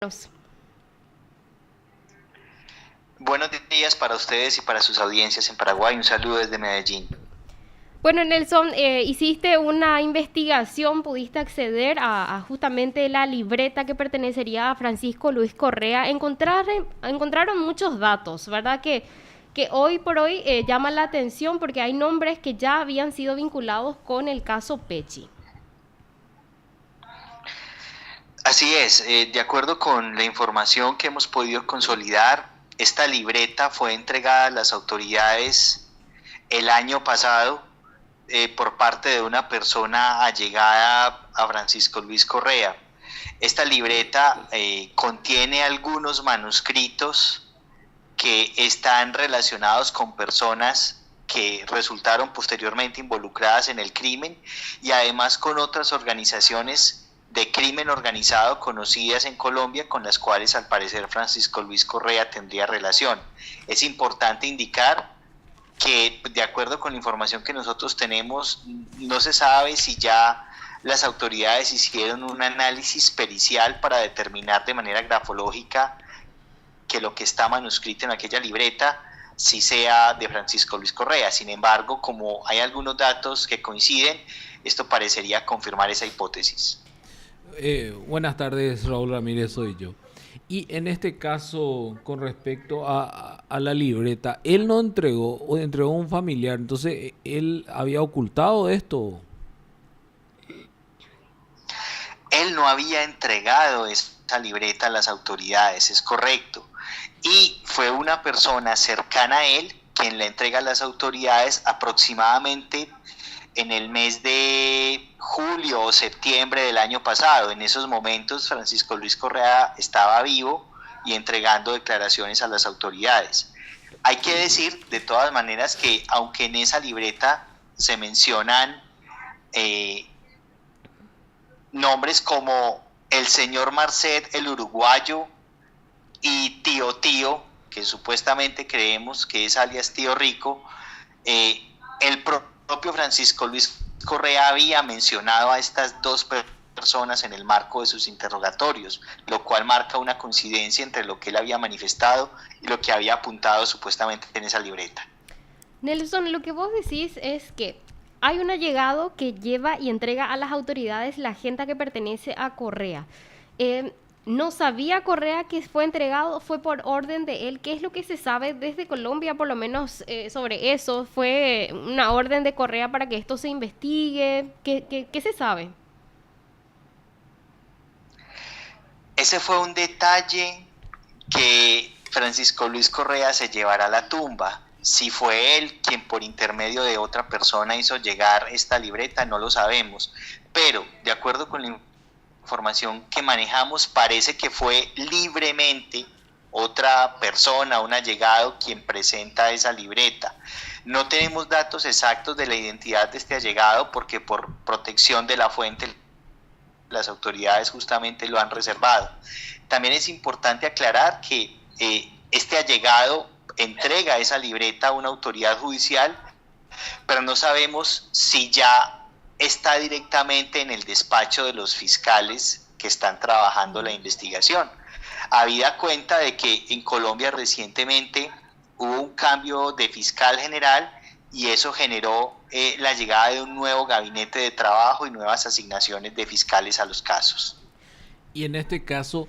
Nos- Buenos días para ustedes y para sus audiencias en Paraguay. Un saludo desde Medellín. Bueno, Nelson, hiciste una investigación, pudiste acceder a justamente la libreta que pertenecería a Francisco Luis Correa. Encontraron muchos datos, ¿verdad? Que hoy por hoy llaman la atención porque hay nombres que ya habían sido vinculados con el caso Pechi. Así es, de acuerdo con la información que hemos podido consolidar, esta libreta fue entregada a las autoridades el año pasado por parte de una persona allegada a Francisco Luis Correa. Esta libreta contiene algunos manuscritos que están relacionados con personas que resultaron posteriormente involucradas en el crimen y además con otras organizaciones de crimen organizado conocidas en Colombia con las cuales al parecer Francisco Luis Correa tendría relación. Es importante indicar que de acuerdo con la información que nosotros tenemos, no se sabe si ya las autoridades hicieron un análisis pericial para determinar de manera grafológica que lo que está manuscrito en aquella libreta sí sea de Francisco Luis Correa. Sin embargo, como hay algunos datos que coinciden, esto parecería confirmar esa hipótesis. Buenas tardes, Raúl Ramírez, soy yo. Y en este caso, con respecto a la libreta, él no entregó o entregó a un familiar, entonces él había ocultado esto. Él no había entregado esa libreta a las autoridades, es correcto. Y fue una persona cercana a él quien la entrega a las autoridades aproximadamente en el mes de julio o septiembre del año pasado. En esos momentos Francisco Luis Correa estaba vivo y entregando declaraciones a las autoridades. Hay que decir de todas maneras que aunque en esa libreta se mencionan nombres como el señor Marcet, el uruguayo, y Tío Tío, que supuestamente creemos que es alias Tío Rico, el propio Francisco Luis Correa había mencionado a estas dos personas en el marco de sus interrogatorios, lo cual marca una coincidencia entre lo que él había manifestado y lo que había apuntado supuestamente en esa libreta. Nelson, lo que vos decís es que hay un allegado que lleva y entrega a las autoridades la agenda que pertenece a Correa. No sabía Correa que fue entregado, fue por orden de él. ¿Qué es lo que se sabe desde Colombia, por lo menos sobre eso? ¿Fue una orden de Correa para que esto se investigue? ¿Qué se sabe? Ese fue un detalle que Francisco Luis Correa se llevará a la tumba. Si fue él quien por intermedio de otra persona hizo llegar esta libreta, no lo sabemos. Pero de acuerdo con la información que manejamos, parece que fue libremente otra persona, un allegado, quien presenta esa libreta. No tenemos datos exactos de la identidad de este allegado porque por protección de la fuente las autoridades justamente lo han reservado. También es importante aclarar que este allegado entrega esa libreta a una autoridad judicial, pero no sabemos si ya está directamente en el despacho de los fiscales que están trabajando la investigación. Habida cuenta de que en Colombia recientemente hubo un cambio de fiscal general y eso generó la llegada de un nuevo gabinete de trabajo y nuevas asignaciones de fiscales a los casos. Y en este caso,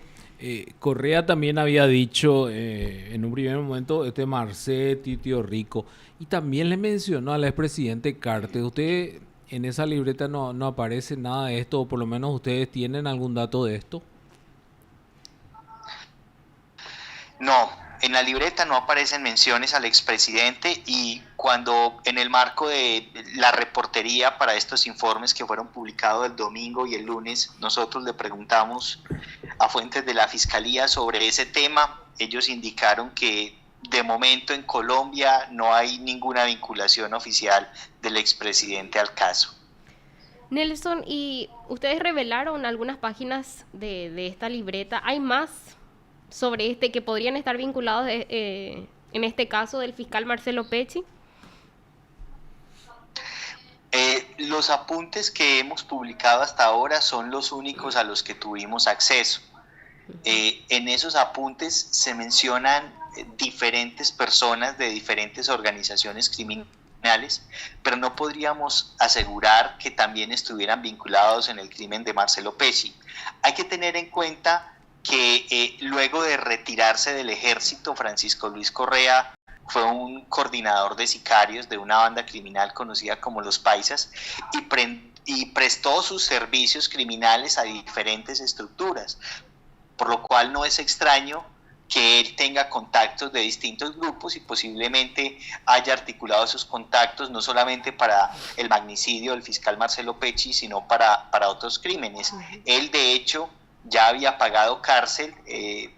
Correa también había dicho en un primer momento, este Marcet, Tío Rico, y también le mencionó al expresidente Cartes. Usted en esa libreta no aparece nada de esto, o por lo menos ustedes tienen algún dato de esto. No, en la libreta no aparecen menciones al expresidente y cuando en el marco de la reportería para estos informes que fueron publicados el domingo y el lunes, nosotros le preguntamos a fuentes de la fiscalía sobre ese tema, ellos indicaron que de momento en Colombia no hay ninguna vinculación oficial del expresidente al caso. Nelson, ¿y ustedes revelaron algunas páginas de esta libreta? ¿Hay más sobre este que podrían estar vinculados en este caso del fiscal Marcelo Pecci? Los apuntes que hemos publicado hasta ahora son los únicos a los que tuvimos acceso. En esos apuntes se mencionan diferentes personas de diferentes organizaciones criminales, pero no podríamos asegurar que también estuvieran vinculados en el crimen de Marcelo Pecci. Hay que tener en cuenta que luego de retirarse del ejército, Francisco Luis Correa fue un coordinador de sicarios de una banda criminal conocida como Los Paisas y prestó sus servicios criminales a diferentes estructuras, por lo cual no es extraño que él tenga contactos de distintos grupos y posiblemente haya articulado sus contactos no solamente para el magnicidio del fiscal Marcelo Pecci, sino para otros crímenes. Él, de hecho, ya había pagado cárcel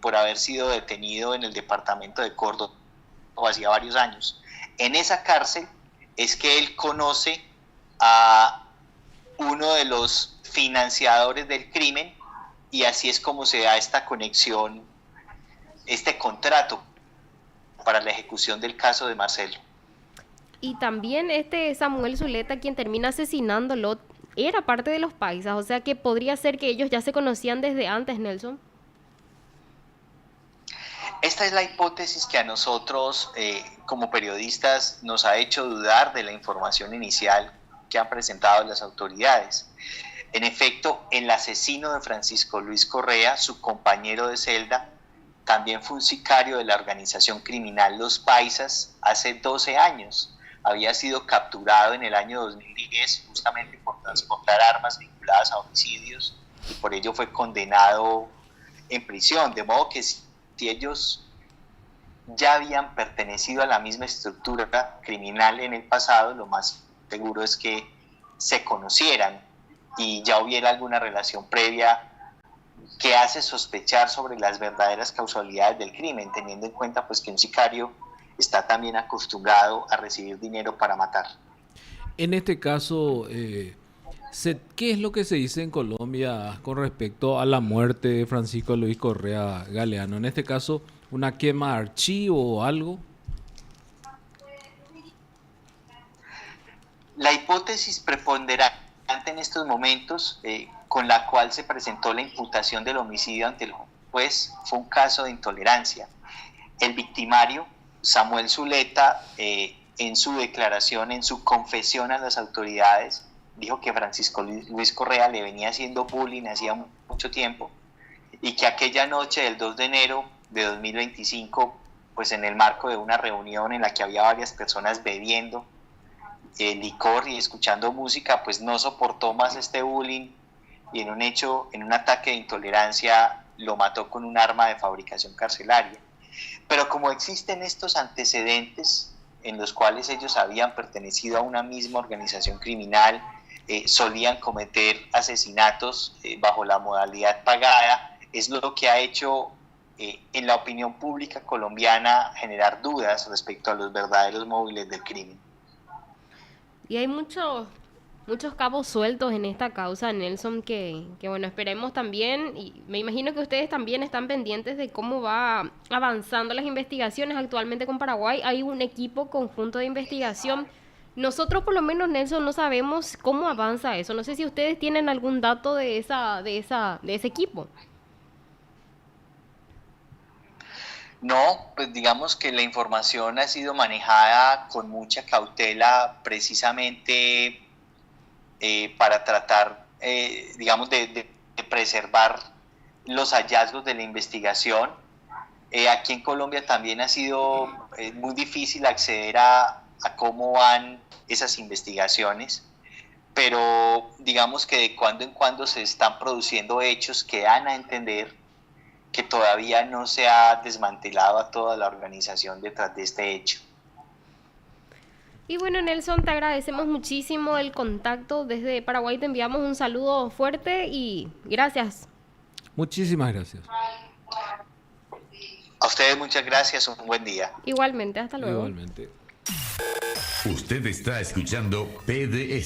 por haber sido detenido en el departamento de Córdoba hacía varios años. En esa cárcel es que él conoce a uno de los financiadores del crimen y así es como se da esta conexión, este contrato para la ejecución del caso de Marcelo. Y también este Samuel Zuleta, quien termina asesinándolo, era parte de los Paisas, o sea que podría ser que ellos ya se conocían desde antes, Nelson. Esta es la hipótesis que a nosotros como periodistas nos ha hecho dudar de la información inicial que han presentado las autoridades. En efecto, el asesino de Francisco Luis Correa, su compañero de celda, también fue un sicario de la organización criminal Los Paisas hace 12 años. Había sido capturado en el año 2010 justamente por transportar armas vinculadas a homicidios y por ello fue condenado en prisión, de modo que si ellos ya habían pertenecido a la misma estructura criminal en el pasado, lo más seguro es que se conocieran y ya hubiera alguna relación previa que hace sospechar sobre las verdaderas causalidades del crimen, teniendo en cuenta pues que un sicario está también acostumbrado a recibir dinero para matar. En este caso, ¿qué es lo que se dice en Colombia con respecto a la muerte de Francisco Luis Correa Galeano? En este caso, ¿una quema de archivo o algo? La hipótesis preponderante en estos momentos, con la cual se presentó la imputación del homicidio ante el juez, fue un caso de intolerancia. El victimario, Samuel Zuleta, en su declaración, en su confesión a las autoridades, dijo que Francisco Luis Correa le venía haciendo bullying hacía mucho tiempo y que aquella noche del 2 de enero de 2025, pues en el marco de una reunión en la que había varias personas bebiendo licor y escuchando música, pues no soportó más este bullying y en un ataque de intolerancia lo mató con un arma de fabricación carcelaria. Pero como existen estos antecedentes en los cuales ellos habían pertenecido a una misma organización criminal, solían cometer asesinatos bajo la modalidad pagada, es lo que ha hecho en la opinión pública colombiana generar dudas respecto a los verdaderos móviles del crimen. Y hay muchos cabos sueltos en esta causa, Nelson, que bueno, esperemos también, y me imagino que ustedes también están pendientes de cómo va avanzando las investigaciones. Actualmente con Paraguay hay un equipo conjunto de investigación. Nosotros por lo menos, Nelson, no sabemos cómo avanza eso. No sé si ustedes tienen algún dato de ese equipo. No, pues digamos que la información ha sido manejada con mucha cautela precisamente para tratar, digamos, de preservar los hallazgos de la investigación. Aquí en Colombia también ha sido muy difícil acceder a cómo van esas investigaciones, pero digamos que de cuando en cuando se están produciendo hechos que dan a entender que todavía no se ha desmantelado a toda la organización detrás de este hecho. Y bueno, Nelson, te agradecemos muchísimo el contacto desde Paraguay, te enviamos un saludo fuerte y gracias. Muchísimas gracias. A ustedes muchas gracias, un buen día. Igualmente, hasta luego. Igualmente. Usted está escuchando PDS.